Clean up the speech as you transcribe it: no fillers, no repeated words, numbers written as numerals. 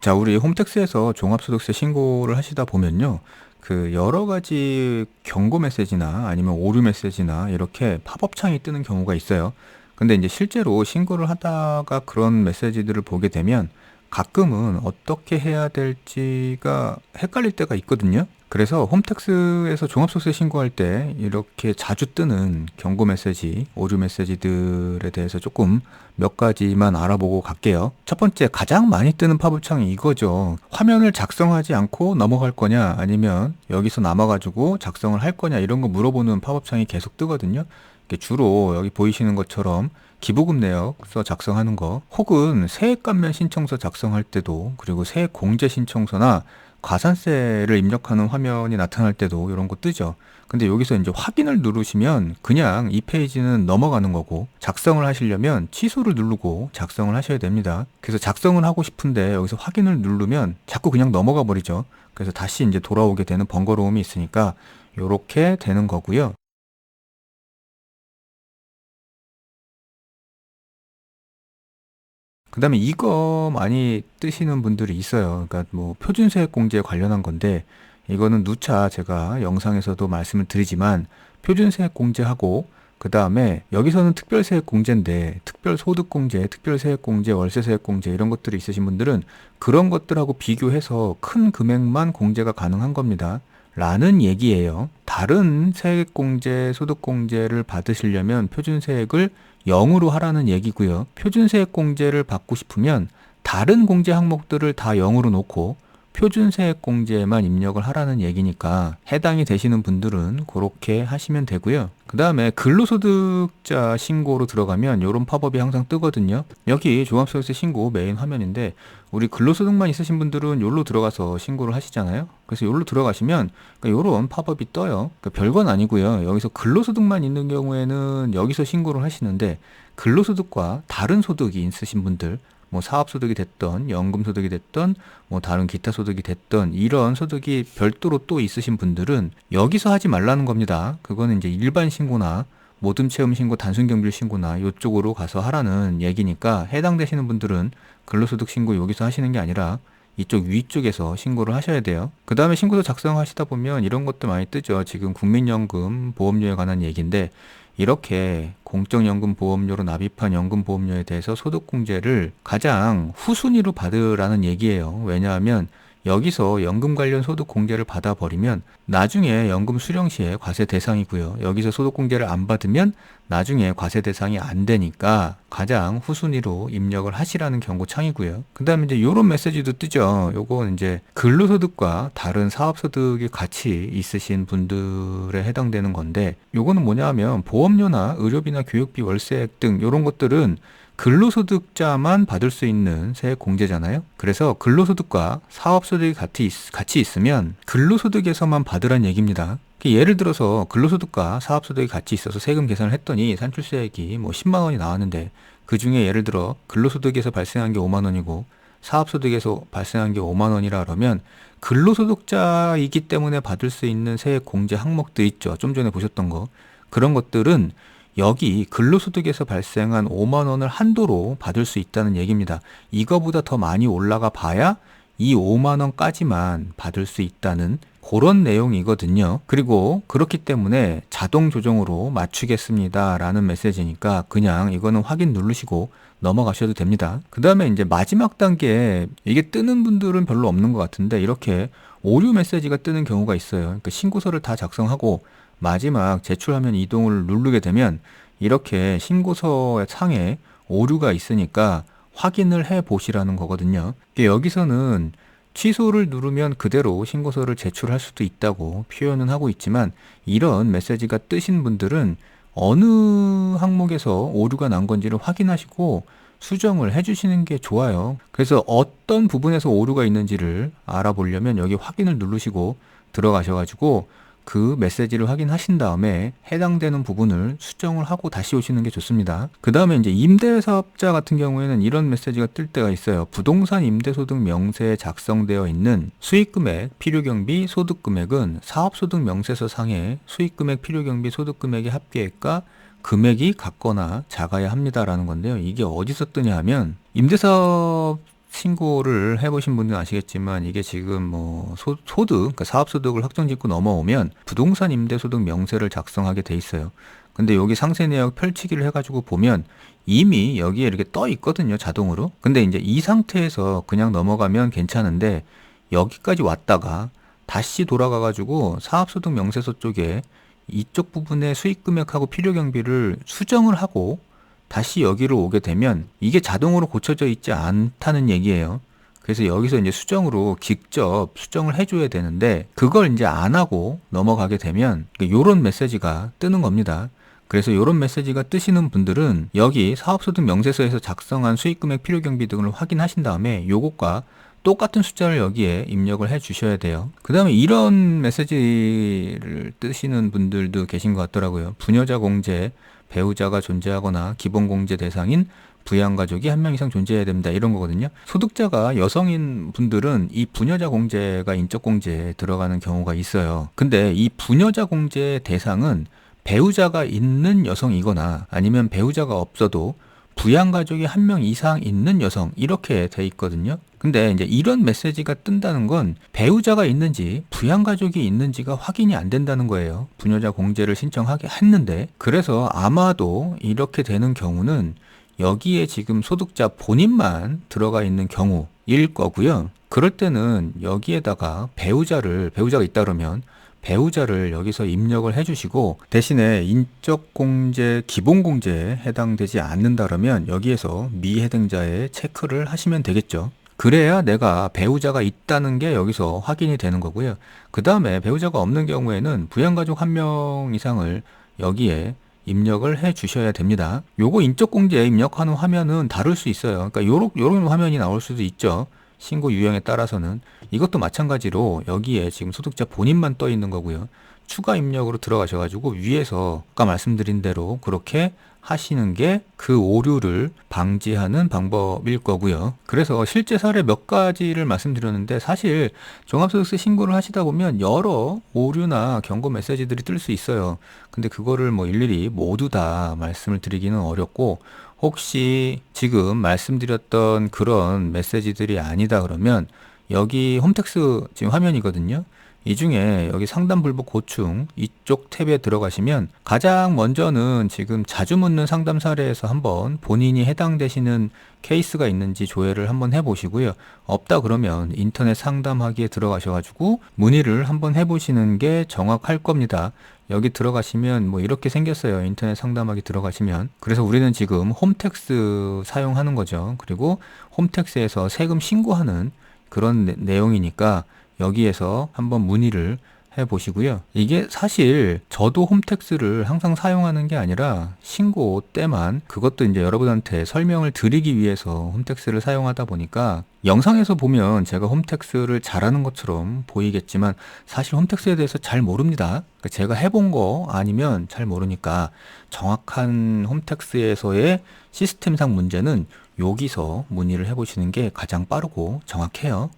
자, 우리 홈택스에서 종합소득세 신고를 하시다 보면요. 그 여러 가지 경고 메시지나 아니면 오류 메시지나 이렇게 팝업창이 뜨는 경우가 있어요. 근데 이제 실제로 신고를 하다가 그런 메시지들을 보게 되면 가끔은 어떻게 해야 될지가 헷갈릴 때가 있거든요. 그래서 홈택스에서 종합소득세 신고할 때 이렇게 자주 뜨는 경고 메시지, 오류 메시지들에 대해서 조금 몇 가지만 알아보고 갈게요. 첫 번째, 가장 많이 뜨는 팝업창이 이거죠. 화면을 작성하지 않고 넘어갈 거냐, 아니면 여기서 남아가지고 작성을 할 거냐, 이런 거 물어보는 팝업창이 계속 뜨거든요. 이게 주로 여기 보이시는 것처럼 기부금 내역서 작성하는 거, 혹은 세액감면 신청서 작성할 때도, 그리고 세액 공제 신청서나 가산세를 입력하는 화면이 나타날 때도 이런 거 뜨죠. 근데 여기서 이제 확인을 누르시면 그냥 이 페이지는 넘어가는 거고, 작성을 하시려면 취소를 누르고 작성을 하셔야 됩니다. 그래서 작성을 하고 싶은데 여기서 확인을 누르면 자꾸 그냥 넘어가 버리죠. 그래서 다시 이제 돌아오게 되는 번거로움이 있으니까 이렇게 되는 거고요. 그 다음에 이거 많이 뜨시는 분들이 있어요. 그러니까 뭐 표준세액 공제에 관련한 건데, 이거는 누차 제가 영상에서도 말씀을 드리지만, 표준세액 공제하고 그 다음에 여기서는 특별세액 공제인데 특별소득공제, 특별세액공제, 월세세액 공제 이런 것들이 있으신 분들은 그런 것들하고 비교해서 큰 금액만 공제가 가능한 겁니다. 라는 얘기예요. 다른 세액공제, 소득공제를 받으시려면 표준세액을 0으로 하라는 얘기고요. 표준세액 공제를 받고 싶으면 다른 공제 항목들을 다 0으로 놓고 표준세액 공제에만 입력을 하라는 얘기니까 해당이 되시는 분들은 그렇게 하시면 되고요. 그 다음에 근로소득자 신고로 들어가면 이런 팝업이 항상 뜨거든요. 여기 종합소득세 신고 메인 화면인데, 우리 근로소득만 있으신 분들은 여기로 들어가서 신고를 하시잖아요. 그래서 여기로 들어가시면 이런 팝업이 떠요. 그러니까 별건 아니고요. 여기서 근로소득만 있는 경우에는 여기서 신고를 하시는데, 근로소득과 다른 소득이 있으신 분들, 뭐 사업소득이 됐던, 연금소득이 됐던, 뭐 다른 기타 소득이 됐던, 이런 소득이 별도로 또 있으신 분들은 여기서 하지 말라는 겁니다. 그거는 이제 일반 신고나 모든 체험 신고, 단순 경bil 신고나 이쪽으로 가서 하라는 얘기니까, 해당되시는 분들은 근로소득 신고 여기서 하시는 게 아니라 이쪽 위쪽에서 신고를 하셔야 돼요. 그 다음에 신고서 작성하시다 보면 이런 것도 많이 뜨죠. 지금 국민연금 보험료에 관한 얘기인데, 이렇게 공적연금 보험료로 납입한 연금보험료에 대해서 소득공제를 가장 후순위로 받으라는 얘기예요. 왜냐하면 여기서 연금 관련 소득공제를 받아버리면 나중에 연금 수령 시에 과세 대상이고요. 여기서 소득공제를 안 받으면 나중에 과세 대상이 안 되니까 가장 후순위로 입력을 하시라는 경고창이고요. 그 다음에 이제 요런 메시지도 뜨죠. 요건 이제 근로소득과 다른 사업소득이 같이 있으신 분들에 해당되는 건데, 요거는 뭐냐 하면 보험료나 의료비나 교육비, 월세액 등 요런 것들은 근로소득자만 받을 수 있는 세액 공제잖아요. 그래서 근로소득과 사업소득이 같이 있으면 근로소득에서만 받으란 얘기입니다. 예를 들어서 근로소득과 사업소득이 같이 있어서 세금 계산을 했더니 산출세액이 뭐 10만 원이 나왔는데, 그 중에 예를 들어 근로소득에서 발생한 게 5만 원이고 사업소득에서 발생한 게 5만 원이라 그러면, 근로소득자이기 때문에 받을 수 있는 세액 공제 항목들 있죠. 좀 전에 보셨던 거. 그런 것들은 여기 근로소득에서 발생한 5만 원을 한도로 받을 수 있다는 얘기입니다. 이거보다 더 많이 올라가 봐야 이 5만 원까지만 받을 수 있다는 그런 내용이거든요. 그리고 그렇기 때문에 자동 조정으로 맞추겠습니다 라는 메시지니까 그냥 이거는 확인 누르시고 넘어가셔도 됩니다. 그 다음에 이제 마지막 단계에 이게 뜨는 분들은 별로 없는 것 같은데, 이렇게 오류 메시지가 뜨는 경우가 있어요. 그러니까 신고서를 다 작성하고 마지막 제출하면 이동을 누르게 되면 이렇게 신고서의 창에 오류가 있으니까 확인을 해 보시라는 거거든요. 여기서는 취소를 누르면 그대로 신고서를 제출할 수도 있다고 표현은 하고 있지만, 이런 메시지가 뜨신 분들은 어느 항목에서 오류가 난 건지를 확인하시고 수정을 해주시는 게 좋아요. 그래서 어떤 부분에서 오류가 있는지를 알아보려면 여기 확인을 누르시고 들어가셔가지고 그 메시지를 확인하신 다음에 해당되는 부분을 수정을 하고 다시 오시는 게 좋습니다. 그 다음에 이제 임대사업자 같은 경우에는 이런 메시지가 뜰 때가 있어요. 부동산 임대소득 명세에 작성되어 있는 수익금액, 필요경비, 소득금액은 사업소득 명세서 상의 수익금액, 필요경비, 소득금액의 합계액과 금액이 같거나 작아야 합니다라는 건데요. 이게 어디서 뜨냐 하면 임대사업 신고를 해보신 분들은 아시겠지만 이게 지금 뭐 소득, 그러니까 사업소득을 확정짓고 넘어오면 부동산 임대소득 명세를 작성하게 돼 있어요. 근데 여기 상세 내역 펼치기를 해가지고 보면 이미 여기에 이렇게 떠 있거든요, 자동으로. 근데 이제 이 상태에서 그냥 넘어가면 괜찮은데 여기까지 왔다가 다시 돌아가가지고 사업소득 명세서 쪽에 이쪽 부분의 수익 금액하고 필요 경비를 수정을 하고 다시 여기로 오게 되면 이게 자동으로 고쳐져 있지 않다는 얘기예요. 그래서 여기서 이제 수정으로 직접 수정을 해줘야 되는데 그걸 이제 안 하고 넘어가게 되면 요런 메시지가 뜨는 겁니다. 그래서 요런 메시지가 뜨시는 분들은 여기 사업소득 명세서에서 작성한 수익금액 필요경비 등을 확인하신 다음에 요것과 똑같은 숫자를 여기에 입력을 해 주셔야 돼요. 그 다음에 이런 메시지를 뜨시는 분들도 계신 것 같더라고요. 부녀자 공제, 배우자가 존재하거나 기본 공제 대상인 부양가족이 한 명 이상 존재해야 됩니다. 이런 거거든요. 소득자가 여성인 분들은 이 부녀자 공제가 인적 공제에 들어가는 경우가 있어요. 근데 이 부녀자 공제 대상은 배우자가 있는 여성이거나 아니면 배우자가 없어도 부양가족이 한 명 이상 있는 여성 이렇게 돼 있거든요. 근데 이제 이런 메시지가 뜬다는 건 배우자가 있는지 부양가족이 있는지가 확인이 안 된다는 거예요. 부녀자 공제를 신청하게 했는데 그래서 아마도 이렇게 되는 경우는 여기에 지금 소득자 본인만 들어가 있는 경우일 거고요. 그럴 때는 여기에다가 배우자가 있다 그러면 배우자를 여기서 입력을 해주시고 대신에 인적공제, 기본공제에 해당되지 않는다 그러면 여기에서 미해당자에 체크를 하시면 되겠죠. 그래야 내가 배우자가 있다는 게 여기서 확인이 되는 거고요. 그 다음에 배우자가 없는 경우에는 부양가족 한 명 이상을 여기에 입력을 해 주셔야 됩니다. 요거 인적공제에 입력하는 화면은 다를 수 있어요. 그러니까 요런 화면이 나올 수도 있죠. 신고 유형에 따라서는. 이것도 마찬가지로 여기에 지금 소득자 본인만 떠 있는 거고요. 추가 입력으로 들어가셔가지고 위에서 아까 말씀드린 대로 그렇게 하시는 게 그 오류를 방지하는 방법일 거고요. 그래서 실제 사례 몇 가지를 말씀드렸는데 사실 종합소득세 신고를 하시다 보면 여러 오류나 경고 메시지들이 뜰 수 있어요. 근데 그거를 뭐 일일이 모두 다 말씀을 드리기는 어렵고 혹시 지금 말씀드렸던 그런 메시지들이 아니다 그러면 여기 홈택스 지금 화면이거든요. 이 중에 여기 상담 불복 고충 이쪽 탭에 들어가시면 가장 먼저는 지금 자주 묻는 상담 사례에서 한번 본인이 해당되시는 케이스가 있는지 조회를 한번 해보시고요. 없다 그러면 인터넷 상담하기에 들어가셔가지고 문의를 한번 해보시는 게 정확할 겁니다. 여기 들어가시면 뭐 이렇게 생겼어요. 인터넷 상담하기 들어가시면. 그래서 우리는 지금 홈택스 사용하는 거죠. 그리고 홈택스에서 세금 신고하는 그런 내용이니까 여기에서 한번 문의를 해보시고요. 이게 사실 저도 홈택스를 항상 사용하는 게 아니라 신고 때만 그것도 이제 여러분한테 설명을 드리기 위해서 홈택스를 사용하다 보니까 영상에서 보면 제가 홈택스를 잘하는 것처럼 보이겠지만 사실 홈택스에 대해서 잘 모릅니다. 그러니까 제가 해본 거 아니면 잘 모르니까 정확한 홈택스에서의 시스템상 문제는 여기서 문의를 해보시는 게 가장 빠르고 정확해요.